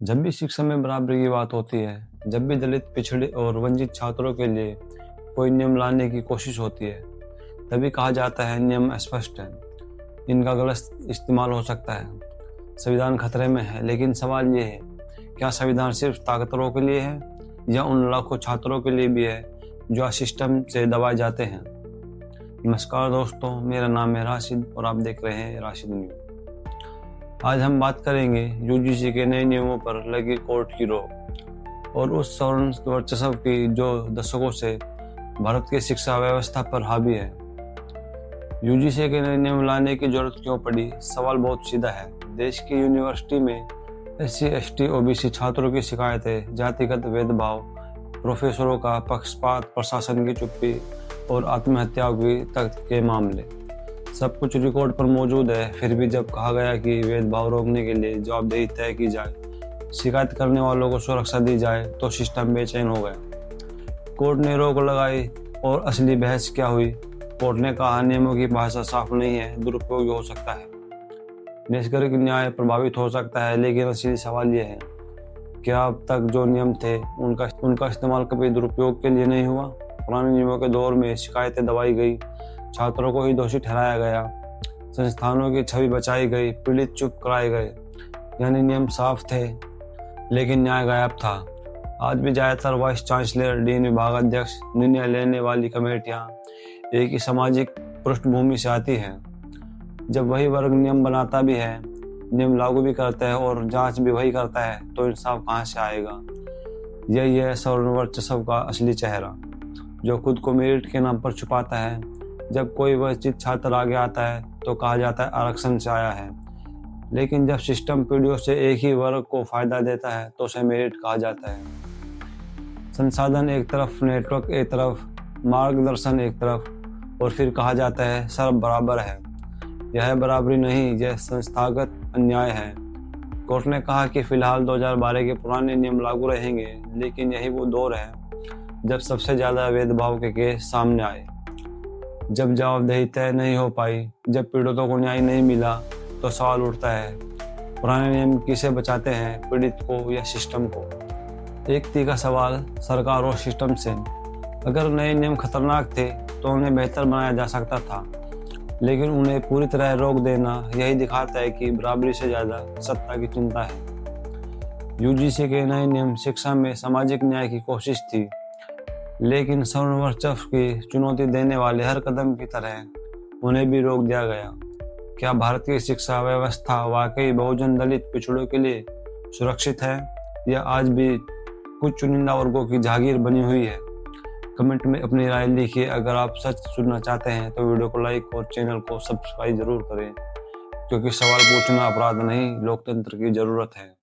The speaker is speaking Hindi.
जब भी शिक्षा में बराबरी की बात होती है, जब भी दलित, पिछड़े और वंचित छात्रों के लिए कोई नियम लाने की कोशिश होती है, तभी कहा जाता है नियम अस्पष्ट हैं, इनका गलत इस्तेमाल हो सकता है, संविधान खतरे में है। लेकिन सवाल ये है, क्या संविधान सिर्फ ताकतवरों के लिए है या उन लाखों छात्रों के लिए भी है जो आज सिस्टम से दबाए जाते हैं? नमस्कार दोस्तों, मेरा नाम है राशिद और आप देख रहे हैं राशिद न्यूज। आज हम बात करेंगे यूजीसी के नए नियमों पर लगी कोर्ट की रोक और उस सवर्ण वर्चस्व की जो दशकों से भारत की शिक्षा व्यवस्था पर हावी है। यूजीसी के नए नियम लाने की जरूरत क्यों पड़ी? सवाल बहुत सीधा है। देश की यूनिवर्सिटी में SC, ST, OBC छात्रों की शिकायतें, जातिगत भेदभाव, प्रोफेसरों का पक्षपात, प्रशासन की चुप्पी और आत्महत्याओं की तक के मामले, सब कुछ रिकॉर्ड पर मौजूद है। फिर भी जब कहा गया कि भेदभाव रोकने के लिए जवाबदेही तय की जाए, शिकायत करने वालों को सुरक्षा दी जाए, तो सिस्टम बेचैन हो गया। कोर्ट ने रोक लगाई और असली बहस क्या हुई? कोर्ट ने कहा नियमों की भाषा साफ नहीं है, दुरुपयोग हो सकता है, निष्कर्ष न्याय प्रभावित हो सकता है। लेकिन असली सवाल यह है, क्या अब तक जो नियम थे उनका इस्तेमाल कभी दुरुपयोग के लिए नहीं हुआ? पुराने नियमों के दौर में शिकायतें दबाई गई, छात्रों को ही दोषी ठहराया गया, संस्थानों की छवि बचाई गई, पीड़ित चुप कराए गए। यानी नियम साफ थे लेकिन न्याय गायब था। आज भी ज्यादातर वाइस चांसलर, डीन, विभागाध्यक्ष, निर्णय लेने वाली कमेटियां एक ही सामाजिक पृष्ठभूमि से आती हैं। जब वही वर्ग नियम बनाता भी है, नियम लागू भी करता है और जांच भी वही करता है, तो इंसाफ कहाँ से आएगा? यही है सवर्ण वर्चस्व का असली चेहरा, जो खुद को मेरिट के नाम पर छुपाता है। जब कोई वंचित छात्र आगे आता है तो कहा जाता है आरक्षण से आया है, लेकिन जब सिस्टम पीढ़ियों से एक ही वर्ग को फायदा देता है तो उसे मेरिट कहा जाता है। संसाधन एक तरफ, नेटवर्क एक तरफ, मार्गदर्शन एक तरफ, और फिर कहा जाता है सब बराबर है। यह बराबरी नहीं, यह संस्थागत अन्याय है। कोर्ट ने कहा कि फिलहाल 2012 के पुराने नियम लागू रहेंगे, लेकिन यही वो दौर है जब सबसे ज्यादा भेदभाव के केस सामने आए, जब जवाबदेही तय नहीं हो पाई, जब पीड़ितों को न्याय नहीं मिला, तो सवाल उठता है पुराने नियम किसे बचाते हैं, पीड़ित को या सिस्टम को? एक तीखा सवाल सरकार और सिस्टम से। अगर नए नियम खतरनाक थे तो उन्हें बेहतर बनाया जा सकता था, लेकिन उन्हें पूरी तरह रोक देना यही दिखाता है कि बराबरी से ज्यादा सत्ता की चिंता है। यूजीसी के नए नियम शिक्षा में सामाजिक न्याय की कोशिश थी, लेकिन सवर्ण वर्चस्व की चुनौती देने वाले हर कदम की तरह उन्हें भी रोक दिया गया। क्या भारत की शिक्षा व्यवस्था वाकई बहुजन, दलित, पिछड़ों के लिए सुरक्षित है या आज भी कुछ चुनिंदा वर्गों की जागीर बनी हुई है? कमेंट में अपनी राय लिखिए। अगर आप सच सुनना चाहते हैं तो वीडियो को लाइक और चैनल को सब्सक्राइब जरूर करें, क्योंकि सवाल पूछना अपराध नहीं, लोकतंत्र की जरूरत है।